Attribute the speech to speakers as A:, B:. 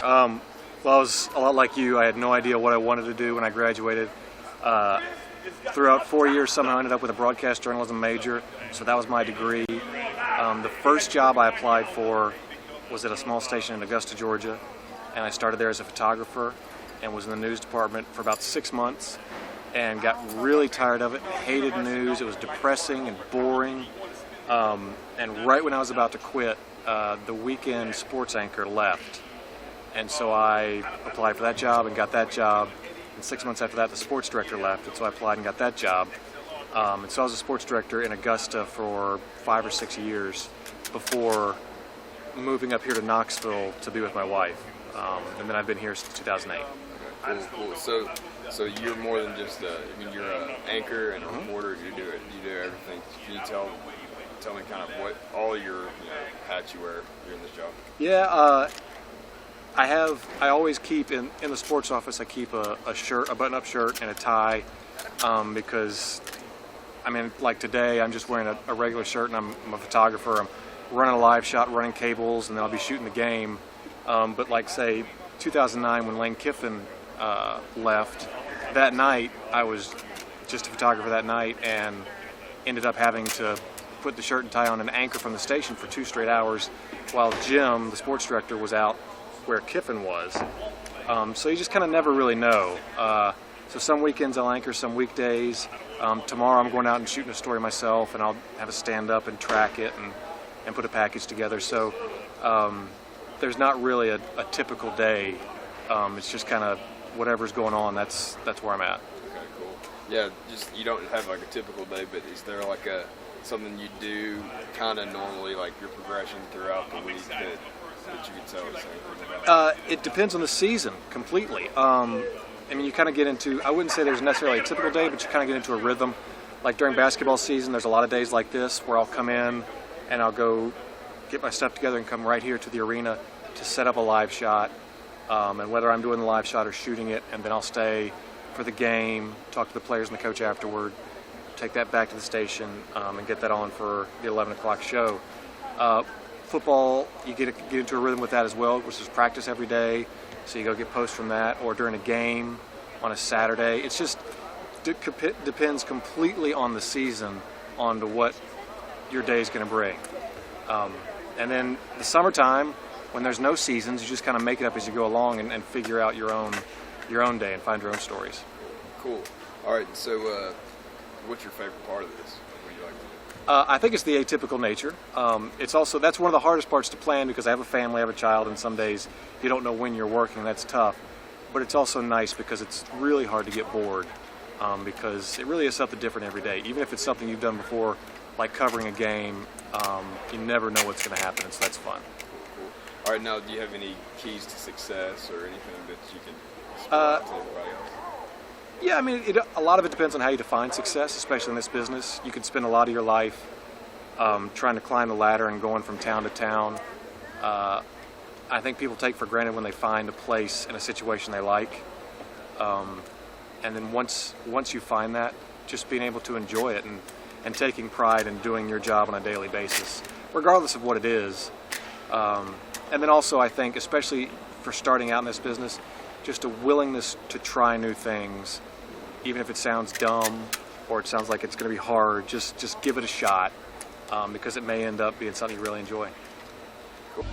A: Well, I was a lot like you. I had no idea what I wanted to do when I graduated. Throughout 4 years, somehow I ended up with a broadcast journalism major, so that was my degree. The first job I applied for was at a small station in Augusta, Georgia, and I started there as a photographer and was in the news department for about 6 months and got really tired of it, hated news. It was depressing and boring. And right when I was about to quit, the weekend sports anchor left. And so I applied for that job and got that job. And 6 months after that, the sports director left, and so I applied and got that job. And so I was a sports director in Augusta for 5 or 6 years before moving up here to Knoxville to be with my wife. And then I've been here since 2008.
B: Okay, cool. So you're more than just you're an anchor and a reporter. You do everything. Can you tell me kind of what all your hats you wear during this job?
A: Yeah, I always keep in the sports office. I keep a shirt, a button-up shirt, and a tie, because like today, I'm just wearing a regular shirt, and I'm a photographer. I'm running a live shot, running cables, and then I'll be shooting the game. But like say 2009 when Lane Kiffin left, that night I was just a photographer that night, and ended up having to put the shirt and tie on and anchor from the station for 2 straight hours while Jim, the sports director, was out where Kiffin was. So you just kind of never really know. So some weekends I'll anchor, some weekdays. Tomorrow I'm going out and shooting a story myself, and I'll have a stand-up and track it and put a package together. So there's not really a typical day. It's just kind of whatever's going on, that's where I'm at.
B: Okay, cool. Yeah, just you don't have like a typical day, but is there like something you do kind of normally, like your progression throughout the week that you could tell us anything about?
A: It depends on the season completely. You kind of get into, I wouldn't say there's necessarily a typical day, but you kind of get into a rhythm. Like during basketball season, there's a lot of days like this where I'll come in and I'll go get my stuff together and come right here to the arena to set up a live shot. And whether I'm doing the live shot or shooting it, and then I'll stay for the game, talk to the players and the coach afterward, take that back to the station, and get that on for the 11 o'clock show. Football, you get into a rhythm with that as well, which is practice every day, so you go get posts from that, or during a game on a Saturday. It's just depends completely on the season, on to what your day is going to bring. And then the summertime, when there's no seasons, you just kind of make it up as you go along and figure out your own day and find your own stories.
B: Cool. All right, so what's your favorite part of this? What do you like to do?
A: I think it's the atypical nature. It's also, that's one of the hardest parts to plan, because I have a family, I have a child, and some days you don't know when you're working. That's tough. But it's also nice because it's really hard to get bored, because it really is something different every day. Even if it's something you've done before, like covering a game, you never know what's going to happen, so that's fun.
B: Cool. All right, now, do you have any keys to success or anything that you can spread to everybody else?
A: Yeah, a lot of it depends on how you define success, especially in this business. You could spend a lot of your life trying to climb the ladder and going from town to town. I think people take for granted when they find a place in a situation they like. And then once you find that, just being able to enjoy it and taking pride in doing your job on a daily basis, regardless of what it is. And then also, I think, especially for starting out in this business, just a willingness to try new things, even if it sounds dumb or it sounds like it's going to be hard. Just give it a shot, because it may end up being something you really enjoy.
B: Cool.